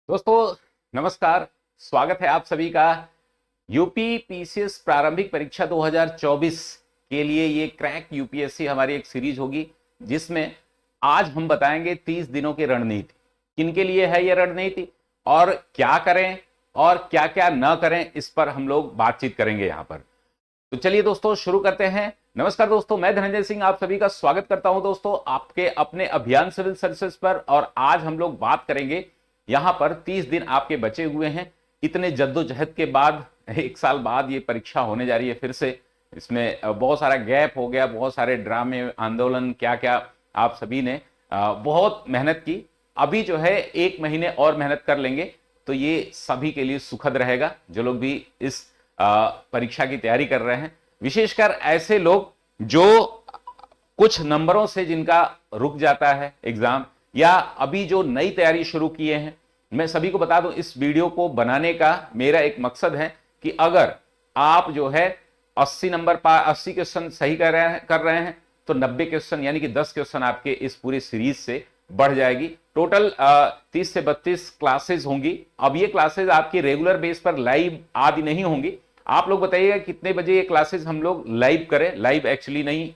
दोस्तों नमस्कार। स्वागत है आप सभी का यूपी पीसीएस प्रारंभिक परीक्षा 2024 के लिए। ये क्रैक यूपीएससी हमारी एक सीरीज होगी जिसमें आज हम बताएंगे 30 दिनों की रणनीति। किनके लिए है ये रणनीति और क्या करें और क्या क्या न करें, इस पर हम लोग बातचीत करेंगे यहां पर। तो चलिए दोस्तों शुरू करते हैं। नमस्कार दोस्तों, मैं धनंजय सिंह आप सभी का स्वागत करता हूं दोस्तों आपके अपने अभियान सिविल सर्विसेज पर। और आज हम लोग बात करेंगे, यहां पर 30 दिन आपके बचे हुए हैं। इतने जद्दोजहद के बाद 1 साल बाद ये परीक्षा होने जा रही है फिर से। इसमें बहुत सारा गैप हो गया, बहुत सारे ड्रामे, आंदोलन, क्या क्या आप सभी ने बहुत मेहनत की। अभी जो है 1 महीने और मेहनत कर लेंगे तो ये सभी के लिए सुखद रहेगा, जो लोग भी इस परीक्षा की तैयारी कर रहे हैं। विशेषकर ऐसे लोग जो कुछ नंबरों से जिनका रुक जाता है एग्जाम, या अभी जो नई तैयारी शुरू किए हैं। मैं सभी को बता दूं, इस वीडियो को बनाने का मेरा एक मकसद है कि अगर आप जो है 80 नंबर 80 क्वेश्चन सही कर रहे हैं तो 90 क्वेश्चन यानी कि 10 क्वेश्चन आपके इस पूरी सीरीज से बढ़ जाएगी। टोटल 30 से 32 क्लासेस होंगी। अब ये क्लासेस आपकी रेगुलर बेस पर लाइव आदि नहीं होंगी। आप लोग बताइएगा कितने बजे ये क्लासेस हम लोग लाइव करें। लाइव एक्चुअली नहीं,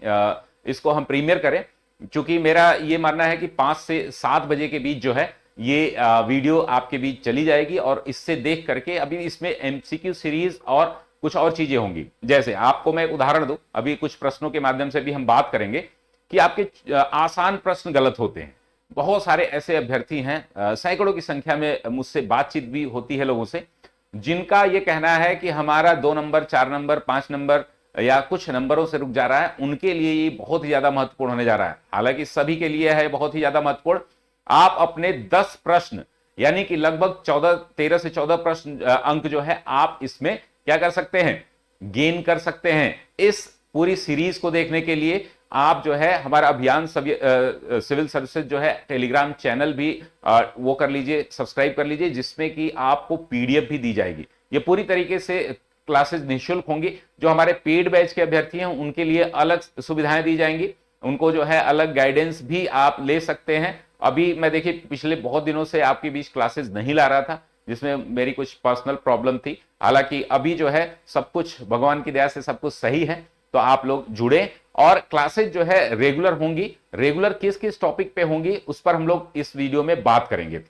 इसको हम प्रीमियर करें, क्योंकि मेरा ये मानना है कि 5 से 7 बजे के बीच जो है ये वीडियो आपके बीच चली जाएगी। और इससे देख करके अभी इसमें एमसीक्यू सीरीज और कुछ और चीजें होंगी। जैसे आपको मैं एक उदाहरण दूं, अभी कुछ प्रश्नों के माध्यम से भी हम बात करेंगे कि आपके आसान प्रश्न गलत होते हैं। बहुत सारे ऐसे अभ्यर्थी हैं, सैकड़ों की संख्या में मुझसे बातचीत भी होती है लोगों से, जिनका यह कहना है कि हमारा 2 नंबर 4 नंबर 5 नंबर या कुछ नंबरों से रुक जा रहा है। उनके लिए ये बहुत ही ज्यादा महत्वपूर्ण होने जा रहा है। हालांकि सभी के लिए है बहुत ही ज्यादा महत्वपूर्ण। आप अपने 10 प्रश्न यानी कि लगभग 13 से 14 प्रश्न अंक जो है आप इसमें क्या कर सकते हैं, गेन कर सकते हैं। इस पूरी सीरीज को देखने के लिए आप जो है हमारा अभियान सिविल सर्विसेज जो है टेलीग्राम चैनल भी वो कर लीजिए, सब्सक्राइब कर लीजिए, जिसमें कि आपको पीडीएफ भी दी जाएगी। ये पूरी तरीके से क्लासेस निःशुल्क होंगी। जो हमारे पेड बैच के अभ्यर्थी हैं उनके लिए अलग सुविधाएं दी जाएंगी। उनको जो है अलग गाइडेंस भी आप ले सकते हैं। अभी मैं देखिए पिछले बहुत दिनों से आपके बीच क्लासेस नहीं ला रहा था, जिसमें मेरी कुछ पर्सनल प्रॉब्लम थी। हालांकि अभी जो है सब कुछ भगवान की दया से सब कुछ सही है, तो आप लोग जुड़े और क्लासेस जो है रेगुलर होंगी। रेगुलर किस किस टॉपिक पे होंगी उस पर हम लोग इस वीडियो में बात करेंगे।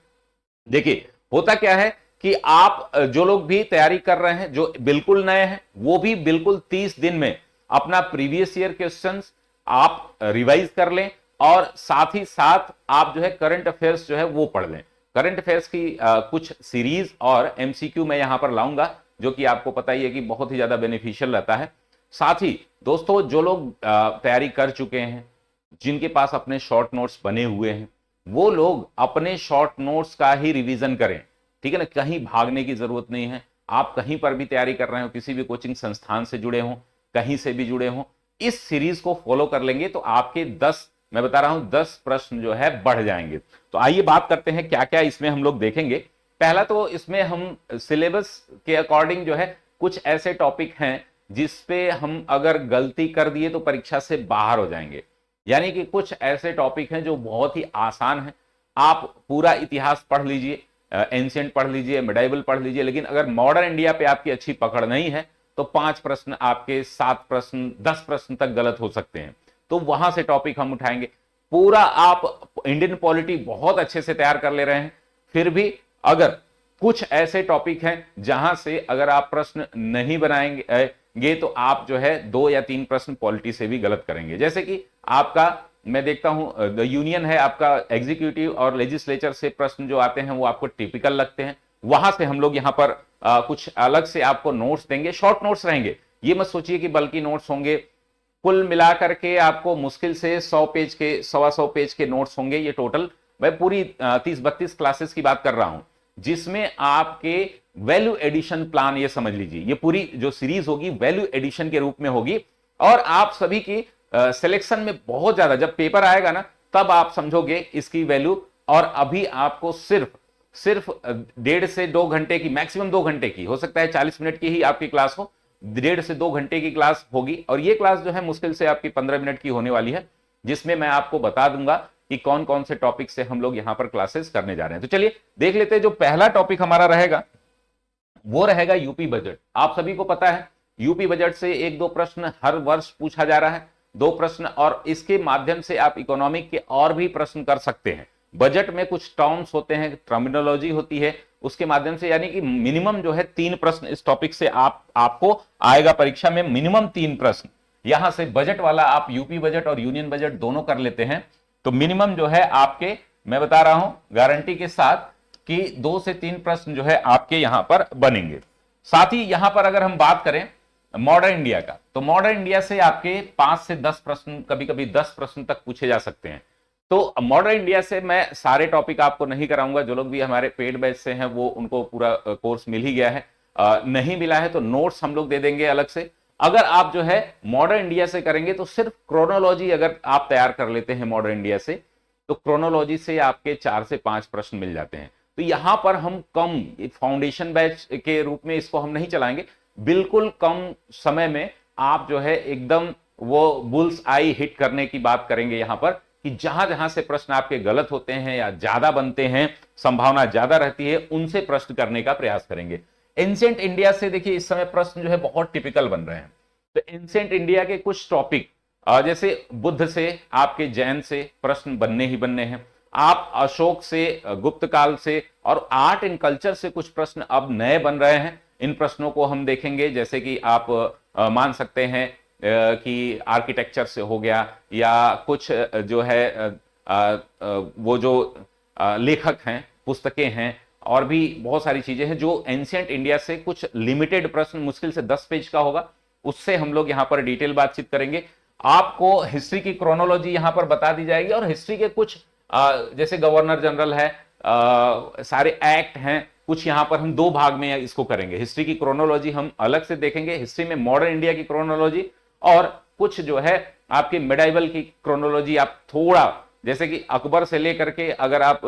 देखिए होता क्या है कि आप जो लोग भी तैयारी कर रहे हैं, जो बिल्कुल नए हैं, वो भी बिल्कुल 30 दिन में अपना प्रीवियस ईयर क्वेश्चंस आप रिवाइज कर लें। और साथ ही साथ आप जो है करंट अफेयर्स जो है वो पढ़ लें। करंट अफेयर्स की कुछ सीरीज और एमसीक्यू मैं यहां पर लाऊंगा, जो कि आपको पता ही है कि बहुत ही ज्यादा बेनिफिशियल रहता है। साथ ही दोस्तों जो लोग तैयारी कर चुके हैं, जिनके पास अपने शॉर्ट नोट्स बने हुए हैं, वो लोग अपने शॉर्ट नोट्स का ही रिवीजन करें। ठीक है ना, कहीं भागने की जरूरत नहीं है। आप कहीं पर भी तैयारी कर रहे हो, किसी भी कोचिंग संस्थान से जुड़े हो, कहीं से भी जुड़े हो, इस सीरीज को फॉलो कर लेंगे तो आपके 10, मैं बता रहा हूं 10 प्रश्न जो है बढ़ जाएंगे। तो आइए बात करते हैं क्या क्या इसमें हम लोग देखेंगे। पहला तो इसमें हम सिलेबस के अकॉर्डिंग जो है कुछ ऐसे टॉपिक हैं जिसपे हम अगर गलती कर दिए तो परीक्षा से बाहर हो जाएंगे। यानी कि कुछ ऐसे टॉपिक हैं जो बहुत ही आसान हैं। आप पूरा इतिहास पढ़ लीजिए, एंशिएंट पढ़ लीजिए, मिडाइवल पढ़ लीजिए, लेकिन अगर मॉडर्न इंडिया पे आपकी अच्छी पकड़ नहीं है तो 5 प्रश्न आपके 7 प्रश्न 10 प्रश्न तक गलत हो सकते हैं। तो वहां से टॉपिक हम उठाएंगे। पूरा आप इंडियन पॉलिटी बहुत अच्छे से तैयार कर ले रहे हैं, फिर भी अगर कुछ ऐसे टॉपिक हैं जहां से अगर आप प्रश्न नहीं बनाएंगे तो आप जो है 2 या 3 प्रश्न पॉलिटी से भी गलत करेंगे। जैसे कि आपका, मैं देखता हूं द यूनियन है आपका, एग्जीक्यूटिव और लेजिस्लेचर से प्रश्न जो आते हैं वो आपको टिपिकल लगते हैं। वहां से हम लोग यहां पर कुछ अलग से आपको नोट्स देंगे। शॉर्ट नोट्स रहेंगे, ये मत सोचिए कि बल्कि नोट्स होंगे। कुल मिलाकर के आपको मुश्किल से 100 पेज के, 125 पेज के नोट्स होंगे। ये टोटल मैं पूरी 30-32 क्लासेस की बात कर रहा हूं, जिसमें आपके वैल्यू एडिशन प्लान, ये समझ लीजिए ये पूरी जो सीरीज होगी वैल्यू एडिशन के रूप में होगी। और आप सभी की सिलेक्शन में बहुत ज्यादा, जब पेपर आएगा ना तब आप समझोगे इसकी वैल्यू। और अभी आपको सिर्फ 1.5 से 2 घंटे की, मैक्सिमम 2 घंटे की, हो सकता है 40 मिनट की ही आपकी क्लास हो, 1.5 से 2 घंटे की क्लास होगी। और ये क्लास जो है मुश्किल से आपकी 15 मिनट की होने वाली है, जिसमें मैं आपको बता दूंगा कि कौन कौन से टॉपिक से हम लोग यहां पर क्लासेस करने जा रहे हैं। तो चलिए देख लेते हैं। जो पहला टॉपिक हमारा रहेगा वो रहेगा यूपी बजट। आप सभी को पता है यूपी बजट से एक दो प्रश्न हर वर्ष पूछा जा रहा है, दो प्रश्न, और इसके माध्यम से आप इकोनॉमिक के और भी प्रश्न कर सकते हैं। बजट में कुछ टर्म्स होते हैं, टर्मिनोलॉजी होती है, उसके माध्यम से यानी कि मिनिमम जो है 3 प्रश्न इस टॉपिक से आपको आएगा परीक्षा में, मिनिमम 3 प्रश्न। यहां से बजट वाला आप यूपी बजट और यूनियन बजट दोनों कर लेते हैं तो मिनिमम जो है आपके, मैं बता रहा हूं गारंटी के साथ कि 2 से 3 प्रश्न जो है आपके यहां पर बनेंगे। साथ ही यहां पर अगर हम बात करें मॉडर्न इंडिया का, तो मॉडर्न इंडिया से आपके 5 से 10 प्रश्न, कभी कभी 10 प्रश्न तक पूछे जा सकते हैं। तो मॉडर्न इंडिया से मैं सारे टॉपिक आपको नहीं कराऊंगा, जो लोग भी हमारे पेड बैच से हैं वो उनको पूरा कोर्स मिल ही गया है, नहीं मिला है तो नोट्स हम लोग दे देंगे अलग से। अगर आप जो है मॉडर्न इंडिया से करेंगे तो सिर्फ क्रोनोलॉजी अगर आप तैयार कर लेते हैं मॉडर्न इंडिया से, तो क्रोनोलॉजी से आपके 4 से 5 प्रश्न मिल जाते हैं। तो यहां पर हम कम फाउंडेशन बैच के रूप में इसको हम नहीं चलाएंगे, बिल्कुल कम समय में आप जो है एकदम वो बुल्स आई हिट करने की बात करेंगे यहां पर, कि जहां जहां से प्रश्न आपके गलत होते हैं या ज्यादा बनते हैं, संभावना ज्यादा रहती है, उनसे प्रश्न करने का प्रयास करेंगे। एंशिएंट इंडिया से देखिए इस समय प्रश्न जो है बहुत टिपिकल बन रहे हैं। तो एंशिएंट इंडिया के कुछ टॉपिक जैसे बुद्ध से, आपके जैन से प्रश्न बनने ही बनने हैं, आप अशोक से, गुप्त काल से और आर्ट एंड कल्चर से कुछ प्रश्न अब नए बन रहे हैं। इन प्रश्नों को हम देखेंगे, जैसे कि आप मान सकते हैं कि आर्किटेक्चर से हो गया, या कुछ जो है वो जो लेखक हैं, पुस्तकें हैं, और भी बहुत सारी चीजें हैं जो एंशिएंट इंडिया से कुछ लिमिटेड प्रश्न, मुश्किल से 10 पेज का होगा, उससे हम लोग यहां पर डिटेल बातचीत करेंगे। आपको हिस्ट्री की क्रोनोलॉजी यहां पर बता दी जाएगी, और हिस्ट्री के कुछ जैसे गवर्नर जनरल है, सारे एक्ट हैं, कुछ यहां पर हम 2 भाग में इसको करेंगे। हिस्ट्री की क्रोनोलॉजी हम अलग से देखेंगे, हिस्ट्री में मॉडर्न इंडिया की क्रोनोलॉजी, और कुछ जो है आपके मिडाइवल की क्रोनोलॉजी आप थोड़ा, जैसे कि अकबर से लेकर के, अगर आप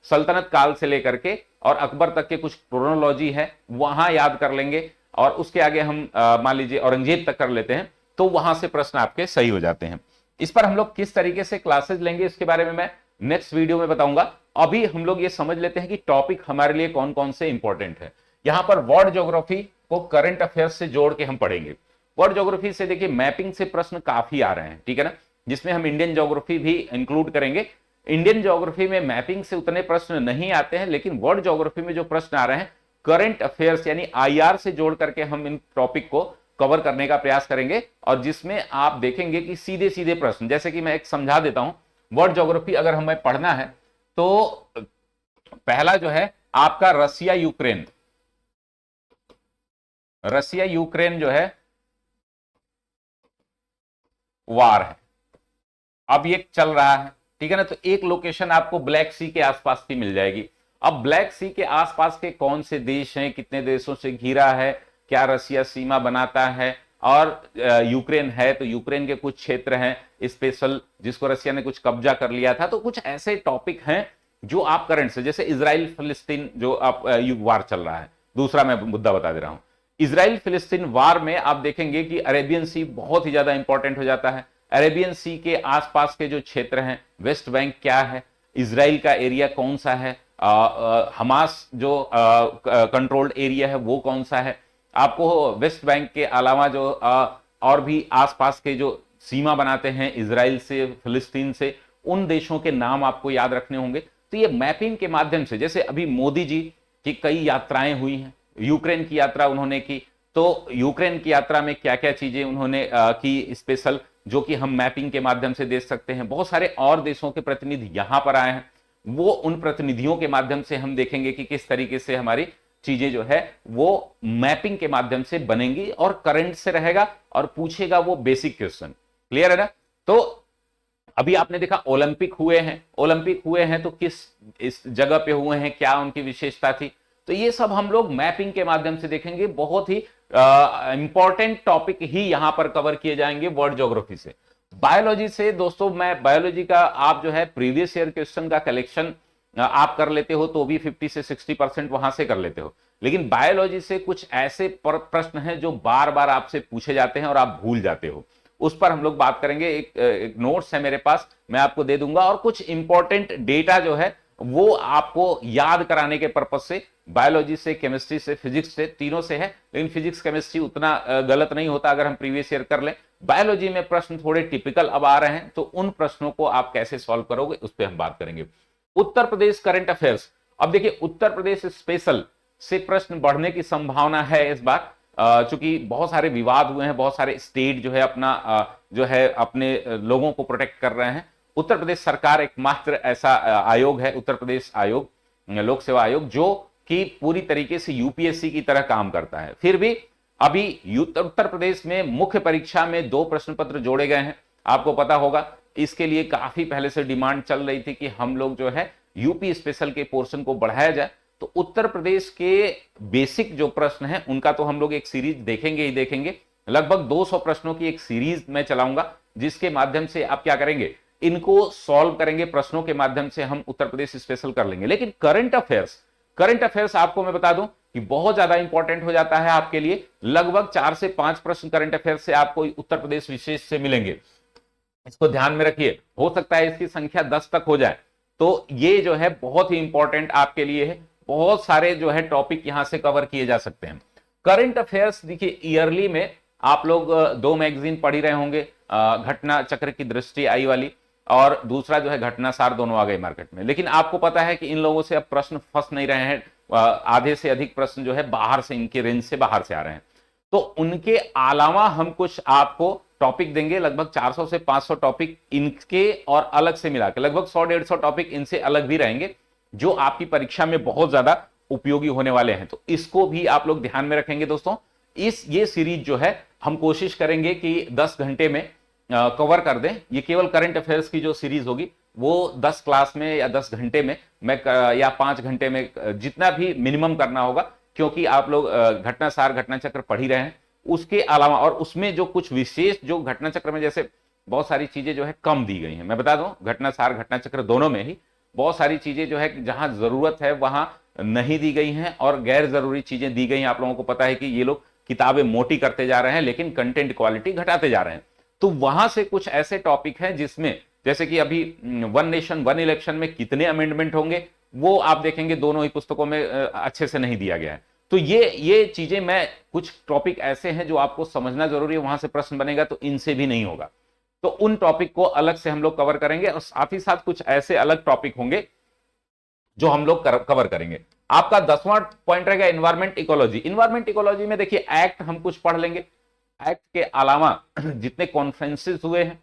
सल्तनत काल से लेकर के और अकबर तक के कुछ क्रोनोलॉजी है वहां याद कर लेंगे, और उसके आगे हम मान लीजिए औरंगजेब तक कर लेते हैं, तो वहां से प्रश्न आपके सही हो जाते हैं। इस पर हम लोग किस तरीके से क्लासेस लेंगे इसके बारे में मैं नेक्स्ट वीडियो में बताऊंगा। अभी हम लोग ये समझ लेते हैं कि टॉपिक हमारे लिए कौन कौन से इंपॉर्टेंट है। यहां पर वर्ल्ड ज्योग्राफी को करंट अफेयर्स से जोड़ के हम पढ़ेंगे। वर्ल्ड ज्योग्राफी से देखिए मैपिंग से प्रश्न काफी आ रहे हैं, ठीक है ना, जिसमें हम इंडियन ज्योग्राफी भी इंक्लूड करेंगे। इंडियन ज्योग्राफी में मैपिंग से उतने प्रश्न नहीं आते हैं, लेकिन वर्ल्ड ज्योग्राफी में जो प्रश्न आ रहे हैं करंट अफेयर्स यानी आईआर से जोड़ करके हम इन टॉपिक को कवर करने का प्रयास करेंगे, और जिसमें आप देखेंगे कि सीधे सीधे प्रश्न, जैसे कि मैं एक समझा देता हूं। वर्ल्ड ज्योग्राफी अगर हमें पढ़ना है तो पहला जो है आपका रसिया यूक्रेन जो है वार है, अब ये चल रहा है, ठीक है ना। तो एक लोकेशन आपको ब्लैक सी के आसपास की मिल जाएगी। अब ब्लैक सी के आसपास के कौन से देश हैं, कितने देशों से घिरा है, क्या रसिया सीमा बनाता है, और यूक्रेन है तो यूक्रेन के कुछ क्षेत्र हैं स्पेशल जिसको रसिया ने कुछ कब्जा कर लिया था। तो कुछ ऐसे टॉपिक हैं जो आप करंट से, जैसे इजराइल फिलिस्तीन जो आप वार चल रहा है। दूसरा मैं मुद्दा बता दे रहा हूं, इजराइल फिलिस्तीन वार में आप देखेंगे कि अरेबियन सी बहुत ही ज्यादा इंपॉर्टेंट हो जाता है। अरेबियन सी के आसपास के जो क्षेत्र हैं, वेस्ट बैंक क्या है, इजराइल का एरिया कौन सा है, हमास जो कंट्रोल्ड एरिया है वो कौन सा है, आपको वेस्ट बैंक के अलावा जो और भी आसपास के जो सीमा बनाते हैं इजराइल से, फिलिस्तीन से, उन देशों के नाम आपको याद रखने होंगे। तो ये मैपिंग के माध्यम से, जैसे अभी मोदी जी की कई यात्राएं हुई हैं, यूक्रेन की यात्रा उन्होंने की, तो यूक्रेन की यात्रा में क्या क्या चीजें उन्होंने की स्पेशल, जो कि हम मैपिंग के माध्यम से देख सकते हैं। बहुत सारे और देशों के प्रतिनिधि यहां पर आए हैं, वो उन प्रतिनिधियों के माध्यम से हम देखेंगे कि किस तरीके से हमारी चीजें जो है वो मैपिंग के माध्यम से बनेंगी, और करंट से रहेगा और पूछेगा वो बेसिक क्वेश्चन। क्लियर है ना। तो अभी आपने देखा ओलंपिक हुए हैं तो किस इस जगह पे हुए हैं, क्या उनकी विशेषता थी, तो ये सब हम लोग मैपिंग के माध्यम से देखेंगे। बहुत ही इंपॉर्टेंट टॉपिक ही यहां पर कवर किए जाएंगे वर्ल्ड ज्योग्राफी से। बायोलॉजी से दोस्तों, मैं बायोलॉजी का आप जो है प्रीवियस ईयर क्वेश्चन का कलेक्शन आप कर लेते हो तो भी 50 से 60% वहां से कर लेते हो, लेकिन बायोलॉजी से कुछ ऐसे प्रश्न हैं जो बार बार आपसे पूछे जाते हैं और आप भूल जाते हो। उस पर हम लोग बात करेंगे। एक नोट्स है मेरे पास, मैं आपको दे दूंगा, और कुछ इंपॉर्टेंट डेटा जो है वो आपको याद कराने के पर्पज से, बायोलॉजी से, केमिस्ट्री से, फिजिक्स से, तीनों से है, लेकिन फिजिक्स केमिस्ट्री उतना गलत नहीं होता अगर हम प्रीवियस ईयर कर लें। बायोलॉजी में प्रश्न थोड़े टिपिकल अब आ रहे हैं, तो उन प्रश्नों को आप कैसे सॉल्व करोगे उस पर हम बात करेंगे। उत्तर प्रदेश करंट अफेयर्स, अब देखिए उत्तर प्रदेश स्पेशल से प्रश्न बढ़ने की संभावना है इस बार, चूंकि बहुत सारे विवाद हुए हैं, बहुत सारे स्टेट जो है अपना जो है अपने लोगों को प्रोटेक्ट कर रहे हैं। उत्तर प्रदेश सरकार एकमात्र ऐसा आयोग है, उत्तर प्रदेश आयोग, लोक सेवा आयोग, जो कि पूरी तरीके से यूपीएससी की तरह काम करता है। फिर भी अभी उत्तर प्रदेश में मुख्य परीक्षा में 2 प्रश्न पत्र जोड़े गए हैं, आपको पता होगा। इसके लिए काफी पहले से डिमांड चल रही थी कि हम लोग जो है यूपी स्पेशल के पोर्शन को बढ़ाया जाए। तो उत्तर प्रदेश के बेसिक जो प्रश्न हैं उनका तो हम लोग एक सीरीज देखेंगे ही देखेंगे, लगभग 200 प्रश्नों की एक सीरीज मैं चलाऊंगा, जिसके माध्यम से आप क्या करेंगे, इनको सॉल्व करेंगे, प्रश्नों के माध्यम से हम उत्तर प्रदेश स्पेशल कर लेंगे। लेकिन करंट अफेयर्स आपको मैं बता दूं कि बहुत ज्यादा इंपॉर्टेंट हो जाता है आपके लिए। लगभग 4 से 5 प्रश्न करंट अफेयर्स से आपको उत्तर प्रदेश विशेष से मिलेंगे, इसको ध्यान में रखिए। हो सकता है इसकी संख्या 10 तक हो जाए, तो ये जो है बहुत ही इंपॉर्टेंट आपके लिए है। बहुत सारे जो है टॉपिक यहां से कवर किए जा सकते हैं। करंट अफेयर्स देखिए, ईयरली में आप लोग 2 मैगजीन पढ़ ही रहे होंगे, घटना चक्र की दृष्टि आई वाली, और दूसरा जो है घटनासार, दोनों आ गए मार्केट में। लेकिन आपको पता है कि इन लोगों से अब प्रश्न फंस नहीं रहे हैं, आधे से अधिक प्रश्न जो है बाहर से, इनके रेंज से बाहर से आ रहे हैं। तो उनके अलावा हम कुछ आपको टॉपिक देंगे, लगभग 400 से 500 टॉपिक इनके और अलग से मिला के, लगभग 100-150 टॉपिक इनसे अलग भी रहेंगे, जो आपकी परीक्षा में बहुत ज्यादा उपयोगी होने वाले हैं। तो इसको भी आप लोग ध्यान में रखेंगे दोस्तों। ये सीरीज जो है हम कोशिश करेंगे कि 10 घंटे में कवर कर दें। ये केवल करंट अफेयर्स की जो सीरीज होगी वो 10 क्लास में या 10 घंटे में मैं या 5 घंटे में, जितना भी मिनिमम करना होगा, क्योंकि आप लोग घटनासार, घटना चक्र पढ़ ही रहे हैं। उसके अलावा और उसमें जो कुछ विशेष, जो घटना चक्र में जैसे बहुत सारी चीजें जो है कम दी गई हैं, मैं बता दूं, घटनासार, घटना चक्र दोनों में ही बहुत सारी चीजें जो है जहां जरूरत है वहां नहीं दी गई हैं, और गैर जरूरी चीजें दी गई हैं। आप लोगों को पता है कि ये लोग किताबें मोटी करते जा रहे हैं, लेकिन कंटेंट क्वालिटी घटाते जा रहे हैं। तो वहां से कुछ ऐसे टॉपिक हैं जिसमें, जैसे कि अभी 1 नेशन 1 इलेक्शन में कितने अमेंडमेंट होंगे, वो आप देखेंगे दोनों ही पुस्तकों में अच्छे से नहीं दिया गया है। तो ये चीजें, मैं कुछ टॉपिक ऐसे हैं जो आपको समझना जरूरी है, वहां से प्रश्न बनेगा तो इनसे भी नहीं होगा। तो उन टॉपिक को अलग से हम लोग कवर करेंगे, और साथ ही साथ कुछ ऐसे अलग टॉपिक होंगे जो हम लोग कवर करेंगे। आपका 10वां पॉइंट रहेगा एनवायरमेंट इकोलॉजी। एनवायरमेंट इकोलॉजी में देखिए एक्ट हम कुछ पढ़ लेंगे, एक्ट के अलावा जितने कॉन्फ्रेंसेस हुए हैं,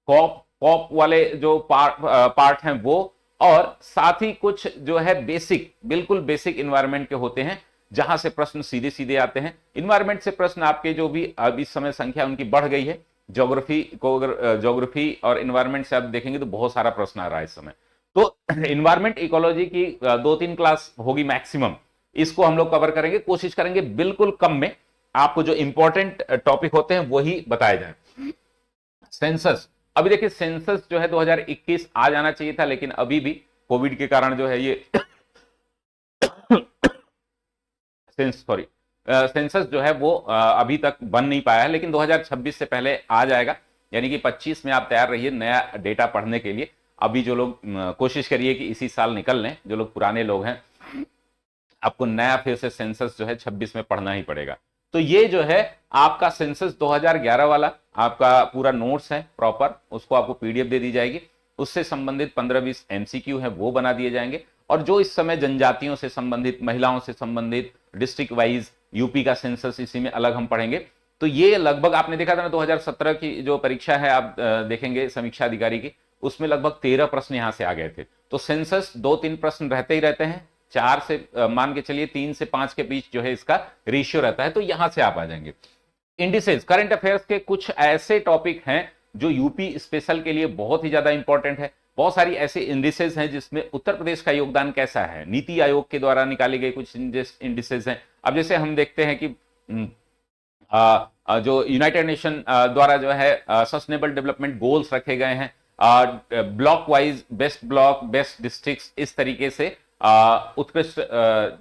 कॉप वाले जो पार्ट हैं वो, और साथ ही कुछ जो है बेसिक, बिल्कुल बेसिक एनवायरमेंट के होते हैं, जहां से प्रश्न सीधे सीधे आते हैं। एनवायरमेंट से प्रश्न आपके जो भी अब इस समय संख्या उनकी बढ़ गई है। ज्योग्राफी को, अगर ज्योग्राफी और एनवायरमेंट से आप देखेंगे तो बहुत सारा प्रश्न आ रहा है इस समय। तो एनवायरमेंट इकोलॉजी की 2-3 क्लास होगी मैक्सिमम, इसको हम लोग कवर करेंगे। कोशिश करेंगे बिल्कुल कम में आपको जो इंपॉर्टेंट टॉपिक होते हैं वही बताए जाए। सेंसस, अभी देखिए सेंसस जो है 2021 आ जाना चाहिए था, लेकिन अभी भी कोविड के कारण जो है ये सेंसस जो है वो अभी तक बन नहीं पाया है, लेकिन 2026 से पहले आ जाएगा। यानी कि 25 में आप तैयार रहिए नया डेटा पढ़ने के लिए। अभी जो लोग कोशिश करिए कि इसी साल निकल लें, जो लोग पुराने लोग हैं, आपको नया फिर से सेंसस जो है 26 में पढ़ना ही पड़ेगा। तो ये जो है आपका सेंसस 2011 वाला आपका पूरा नोट्स है प्रॉपर, उसको आपको पीडीएफ दे दी जाएगी। उससे संबंधित 15-20 एमसीक्यू है वो बना दिए जाएंगे, और जो इस समय जनजातियों से संबंधित, महिलाओं से संबंधित, डिस्ट्रिक्ट वाइज यूपी का सेंसस इसी में अलग हम पढ़ेंगे। तो ये लगभग आपने देखा था ना 2017 की जो परीक्षा है, आप देखेंगे समीक्षा अधिकारी की, उसमें लगभग 13 प्रश्न यहां से आ गए थे। तो सेंसस 2-3 प्रश्न रहते ही रहते हैं, 4 से मान के चलिए 3 से 5 के बीच जो है इसका रेशियो रहता है, तो यहां से आप आ जाएंगे। इंडिसेस, करंट अफेयर्स के कुछ ऐसे टॉपिक हैं जो यूपी स्पेशल के लिए बहुत ही ज्यादा इंपॉर्टेंट है। बहुत सारी ऐसे इंडिसेस हैं जिसमें उत्तर प्रदेश का योगदान कैसा है, नीति आयोग के द्वारा निकाली गई कुछ इंडिसेस हैं। अब जैसे हम देखते हैं कि जो यूनाइटेड नेशन द्वारा जो है सस्टेनेबल डेवलपमेंट गोल्स रखे गए हैं, block wise best block, best districts, इस तरीके से उत्कृष्ट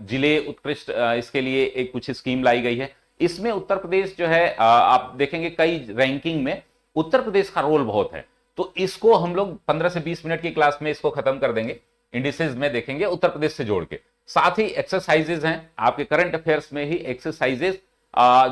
जिले, उत्कृष्ट इसके लिए एक कुछ स्कीम लाई गई है। इसमें उत्तर प्रदेश जो है आप देखेंगे कई रैंकिंग में उत्तर प्रदेश का रोल बहुत है। तो इसको हम लोग 15 से 20 मिनट की क्लास में इसको खत्म कर देंगे, इंडिसेस में देखेंगे उत्तर प्रदेश से जोड़ के। साथ ही एक्सरसाइजेज हैं आपके करंट अफेयर्स में ही, एक्सरसाइजेज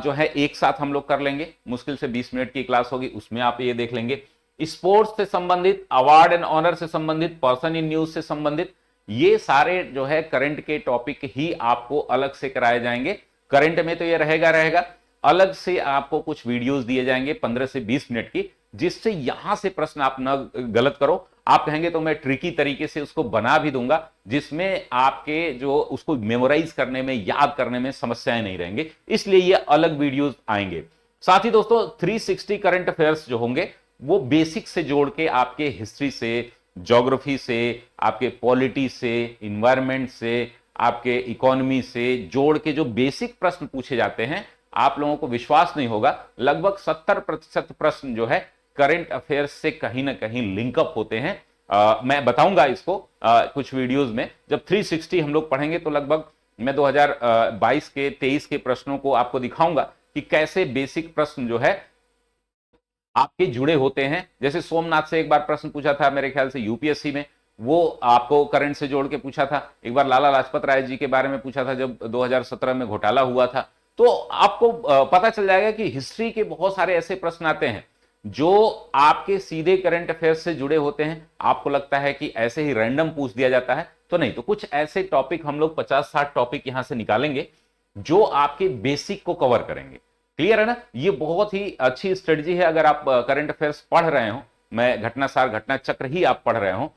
जो है एक साथ हम लोग कर लेंगे, मुश्किल से 20 मिनट की क्लास होगी, उसमें आप ये देख लेंगे। स्पोर्ट्स से संबंधित, अवार्ड एंड ऑनर से संबंधित, पर्सन इन न्यूज से संबंधित, ये सारे जो है करंट के टॉपिक ही आपको अलग से कराए जाएंगे। करंट में तो ये रहेगा, अलग से आपको कुछ वीडियोस दिए जाएंगे 15 से 20 मिनट की, जिससे यहां से प्रश्न आप न गलत करो। आप कहेंगे तो मैं ट्रिकी तरीके से उसको बना भी दूंगा, जिसमें आपके जो उसको मेमोराइज करने में, याद करने में समस्याएं नहीं रहेंगे, इसलिए ये अलग वीडियोस आएंगे। साथ ही दोस्तों 360 करंट अफेयर्स जो होंगे वो बेसिक से जोड़ के आपके हिस्ट्री से, ज्योग्राफी से, आपके पॉलिटी से, इन्वायरमेंट से, आपके इकोनॉमी से जोड़ के जो बेसिक प्रश्न पूछे जाते हैं, आप लोगों को विश्वास नहीं होगा, लगभग 70% प्रश्न जो है करंट अफेयर्स से कहीं ना कहीं लिंकअप होते हैं। मैं बताऊंगा इसको कुछ वीडियोस में। जब 360 हम लोग पढ़ेंगे तो लगभग मैं 2022 के 23 के प्रश्नों को आपको दिखाऊंगा कि कैसे बेसिक प्रश्न जो है आपके जुड़े होते हैं। जैसे सोमनाथ से एक बार प्रश्न पूछा था मेरे ख्याल से यूपीएससी में, वो आपको करंट से जोड़ के पूछा था। एक बार लाला लाजपत राय जी के बारे में पूछा था जब 2017 में घोटाला हुआ था। तो आपको पता चल जाएगा कि हिस्ट्री के बहुत सारे ऐसे प्रश्न आते हैं जो आपके सीधे करंट अफेयर्स से जुड़े होते हैं। आपको लगता है कि ऐसे ही रैंडम पूछ दिया जाता है, तो नहीं, तो कुछ ऐसे टॉपिक हम लोग 50-60 टॉपिक यहां से निकालेंगे जो आपके बेसिक को कवर करेंगे। क्लियर है ना? ये बहुत ही अच्छी स्ट्रेटजी है अगर आप करंट अफेयर्स पढ़ रहे हो, मैं घटनासार, घटना चक्र ही आप पढ़ रहे हो,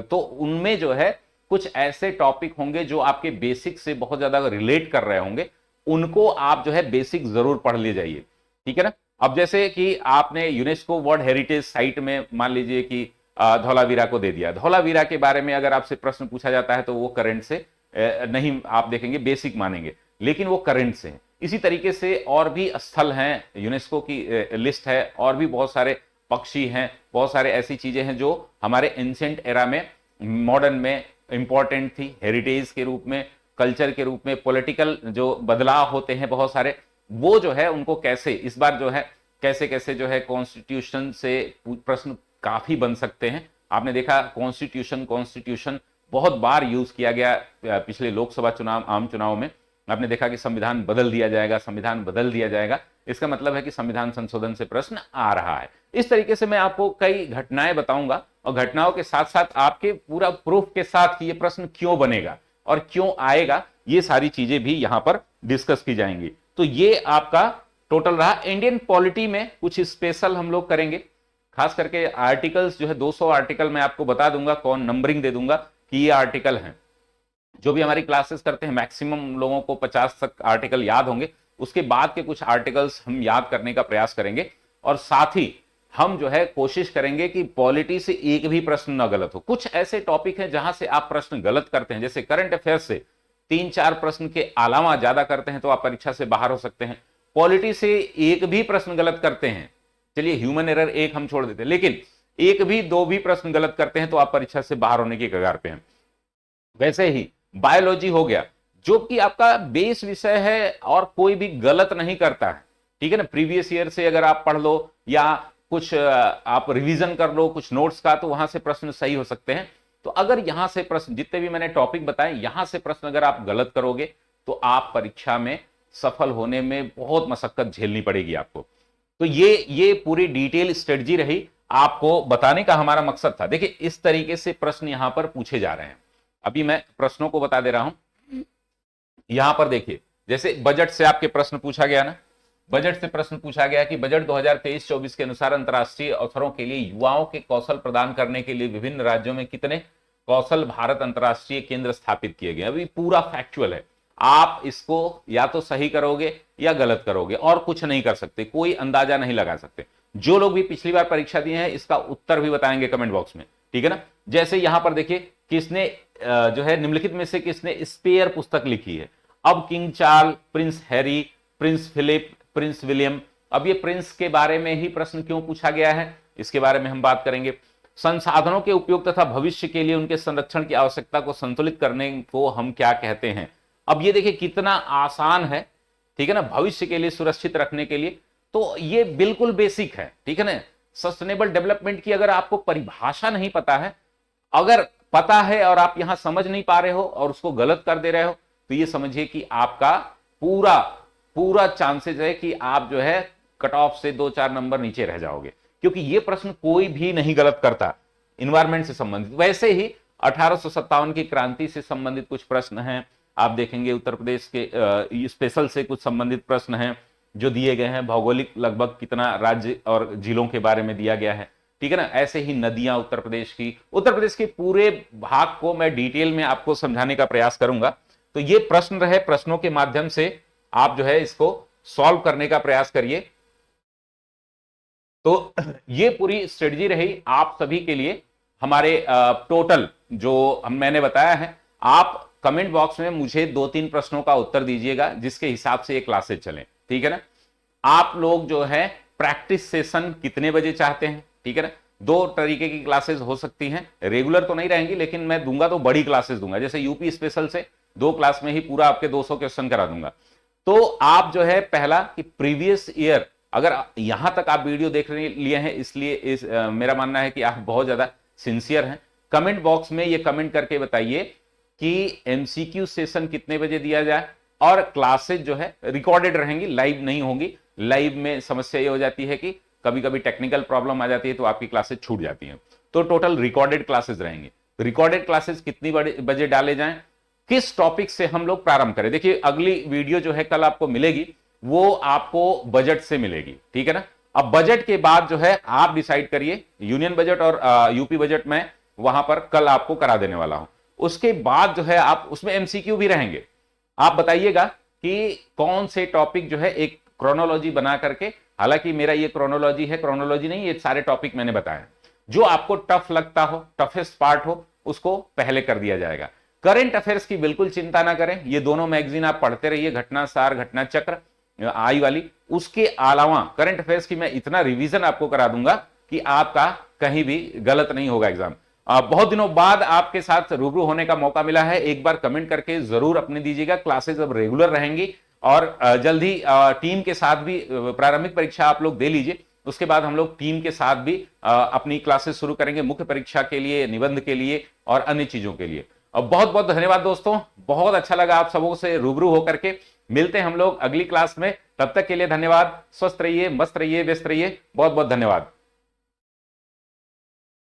तो उनमें जो है कुछ ऐसे टॉपिक होंगे जो आपके बेसिक से बहुत ज्यादा रिलेट कर रहे होंगे, उनको आप जो है बेसिक जरूर पढ़ ले जाइए। ठीक है ना? अब जैसे कि आपने यूनेस्को वर्ल्ड हेरिटेज साइट में मान लीजिए कि धौलावीरा को दे दिया, धौलावीरा के बारे में अगर आपसे प्रश्न पूछा जाता है तो वो करंट से नहीं, आप देखेंगे बेसिक मानेंगे, लेकिन वो करंट से है। इसी तरीके से और भी स्थल हैं, यूनेस्को की लिस्ट है, और भी बहुत सारे पक्षी हैं, बहुत सारे ऐसी चीजें हैं जो हमारे एंशिएंट एरा में, मॉडर्न में इंपॉर्टेंट थी, हेरिटेज के रूप में, कल्चर के रूप में, पॉलिटिकल जो बदलाव होते हैं बहुत सारे, वो जो है उनको कैसे इस बार जो है कैसे कैसे जो है कॉन्स्टिट्यूशन से प्रश्न काफी बन सकते हैं। आपने देखा कॉन्स्टिट्यूशन बहुत बार यूज किया गया पिछले लोकसभा चुनाव, आम चुनाव में। आपने देखा कि संविधान बदल दिया जाएगा, संविधान बदल दिया जाएगा, इसका मतलब है कि संविधान संशोधन से प्रश्न आ रहा है। इस तरीके से मैं आपको कई घटनाएं बताऊंगा, और घटनाओं के साथ साथ आपके पूरा प्रूफ के साथ कि ये प्रश्न क्यों बनेगा और क्यों आएगा, ये सारी चीजें भी यहां पर डिस्कस की जाएंगी। तो ये आपका टोटल रहा। इंडियन पॉलिटी में कुछ स्पेशल हम लोग करेंगे, खास करके आर्टिकल्स जो है 200 आर्टिकल मैं आपको बता दूंगा, कौन नंबरिंग दे दूंगा कि ये आर्टिकल हैं। जो भी हमारी क्लासेस करते हैं मैक्सिमम लोगों को 50 तक आर्टिकल याद होंगे, उसके बाद के कुछ आर्टिकल्स हम याद करने का प्रयास करेंगे। और साथ ही हम जो है कोशिश करेंगे कि पॉलिटी से एक भी प्रश्न ना गलत हो। कुछ ऐसे टॉपिक हैं जहां से आप प्रश्न गलत करते हैं, जैसे करंट अफेयर्स से 3-4 प्रश्न के अलावा ज्यादा करते हैं तो आप परीक्षा से बाहर हो सकते हैं। पॉलिटी से एक भी प्रश्न गलत करते हैं, चलिए ह्यूमन एरर एक हम छोड़ देते हैं, लेकिन एक भी, दो भी प्रश्न गलत करते हैं तो आप परीक्षा से बाहर होने की कगार पे हैं। वैसे ही बायोलॉजी हो गया, जो कि आपका बेस विषय है और कोई भी गलत नहीं करता है। ठीक है ना? प्रीवियस ईयर से अगर आप पढ़ लो या कुछ आप रिवीजन कर लो कुछ नोट्स का, तो वहां से प्रश्न सही हो सकते हैं। तो अगर यहां से प्रश्न, जितने भी मैंने टॉपिक बताए, यहां से प्रश्न अगर आप गलत करोगे तो आप परीक्षा में सफल होने में बहुत मशक्कत झेलनी पड़ेगी आपको। तो ये पूरी डिटेल स्ट्रेटजी रही, आपको बताने का हमारा मकसद था। देखिए इस तरीके से प्रश्न यहां पर पूछे जा रहे हैं। अभी मैं प्रश्नों को बता दे रहा हूं। यहां पर देखिए, जैसे बजट से आपके प्रश्न पूछा गया ना, बजट से प्रश्न पूछा गया कि बजट 2023-24 के अनुसार अंतर्राष्ट्रीय अवसरों के लिए युवाओं के कौशल प्रदान करने के लिए विभिन्न राज्यों में कितने कौशल भारत अंतर्राष्ट्रीय केंद्र स्थापित किए गए। अभी पूरा फैक्चुअल है, आप इसको या तो सही करोगे या गलत करोगे, और कुछ नहीं कर सकते, कोई अंदाजा नहीं लगा सकते। जो लोग भी पिछली बार परीक्षा दिए हैं इसका उत्तर भी बताएंगे कमेंट बॉक्स में। ठीक है ना? जैसे यहां पर देखिए, किसने जो है निम्नलिखित में से किसने स्पेयर पुस्तक लिखी है। अब king Charles, prince Harry, prince Philip, prince William. अब ये प्रिंस के बारे में ही प्रश्न क्यों पूछा गया है, इसके बारे में हम बात करेंगे। संसाधनों के उपयोग तथा भविष्य के लिए उनके संरक्षण की आवश्यकता को संतुलित करने को हम क्या कहते हैं। अब ये देखिए कितना आसान है। ठीक है ना? भविष्य के लिए सुरक्षित रखने के लिए तो ये बिल्कुल बेसिक है, ठीक है ना। सस्टेनेबल डेवलपमेंट की अगर आपको परिभाषा नहीं पता है, अगर पता है और आप यहां समझ नहीं पा रहे हो और उसको गलत कर दे रहे हो, तो ये समझिए कि आपका पूरा पूरा चांसेस है कि आप जो है कट ऑफ से 2-4 नंबर नीचे रह जाओगे, क्योंकि ये प्रश्न कोई भी नहीं गलत करता इन्वायरमेंट से संबंधित। वैसे ही 1857 की क्रांति से संबंधित कुछ प्रश्न हैं, आप देखेंगे उत्तर प्रदेश के स्पेशल से कुछ संबंधित प्रश्न हैं जो दिए गए हैं। भौगोलिक लगभग कितना राज्य और जिलों के बारे में दिया गया है, ठीक है ना। ऐसे ही नदियां उत्तर प्रदेश के पूरे भाग को मैं डिटेल में आपको समझाने का प्रयास करूंगा। तो ये प्रश्न रहे, प्रश्नों के माध्यम से आप जो है इसको सॉल्व करने का प्रयास करिए। तो ये पूरी स्ट्रेटजी रही आप सभी के लिए। हमारे टोटल जो मैंने बताया है, आप कमेंट बॉक्स में मुझे 2-3 प्रश्नों का उत्तर दीजिएगा जिसके हिसाब से ये क्लासेस चलें, ठीक है ना। आप लोग जो है प्रैक्टिस सेशन कितने बजे चाहते हैं, ठीक है ना। 2 तरीके की क्लासेस हो सकती हैं, रेगुलर तो नहीं रहेंगी, लेकिन मैं दूंगा तो बड़ी क्लासेस दूंगा। जैसे यूपी स्पेशल से 2 क्लास में ही पूरा आपके 200 क्वेश्चन करा दूंगा। तो आप जो है पहला कि प्रीवियस ईयर, अगर यहां तक आप वीडियो देख लिए हैं, इसलिए मेरा मानना है कि आप बहुत ज्यादा सिंसियर हैं। कमेंट बॉक्स में ये कमेंट करके बताइए कि एमसीक्यू सेशन कितने बजे दिया जाए, और क्लासेज जो है रिकॉर्डेड रहेंगी, लाइव नहीं होंगी। लाइव में समस्या ये हो जाती है कि कभी कभी टेक्निकल प्रॉब्लम आ जाती है तो आपकी क्लासेज छूट जाती हैं। तो टोटल रिकॉर्डेड क्लासेज रहेंगी। रिकॉर्डेड क्लासेज कितनी बजे डाले जाएं, किस टॉपिक से हम लोग प्रारंभ करें। देखिए अगली वीडियो जो है कल आपको मिलेगी, वो आपको बजट से मिलेगी, ठीक है ना। अब बजट के बाद जो है आप डिसाइड करिए, यूनियन बजट और यूपी बजट में वहां पर कल आपको करा देने वाला हूं। उसके बाद जो है आप उसमें एमसीक्यू भी रहेंगे। आप बताइएगा कि कौन से टॉपिक जो है एक क्रोनोलॉजी बना करके, हालांकि मेरा ये क्रोनोलॉजी है, क्रोनोलॉजी नहीं, ये सारे टॉपिक मैंने बताए, जो आपको टफ लगता हो, टफेस्ट पार्ट हो, उसको पहले कर दिया जाएगा। करंट अफेयर्स की बिल्कुल चिंता ना करें, ये दोनों मैगजीन आप पढ़ते रहिए, घटना सार, घटना चक्र, आई वाली। उसके अलावा करंट अफेयर्स की मैं इतना रिवीजन आपको करा दूंगा कि आपका कहीं भी गलत नहीं होगा एग्जाम। बहुत दिनों बाद आपके साथ रूबरू होने का मौका मिला है, एक बार कमेंट करके जरूर अपने दीजिएगा। क्लासेस अब रेगुलर रहेंगी और जल्द ही टीम के साथ भी प्रारंभिक परीक्षा आप लोग दे लीजिए। उसके बाद हम लोग टीम के साथ भी अपनी क्लासेस शुरू करेंगे, मुख्य परीक्षा के लिए, निबंध के लिए और अन्य चीजों के लिए। अब बहुत बहुत धन्यवाद दोस्तों, बहुत अच्छा लगा आप सबों से रूबरू होकर के। मिलते हैं हम लोग अगली क्लास में, तब तक के लिए धन्यवाद। स्वस्थ रहिए, मस्त रहिए, व्यस्त रहिए। बहुत बहुत धन्यवाद।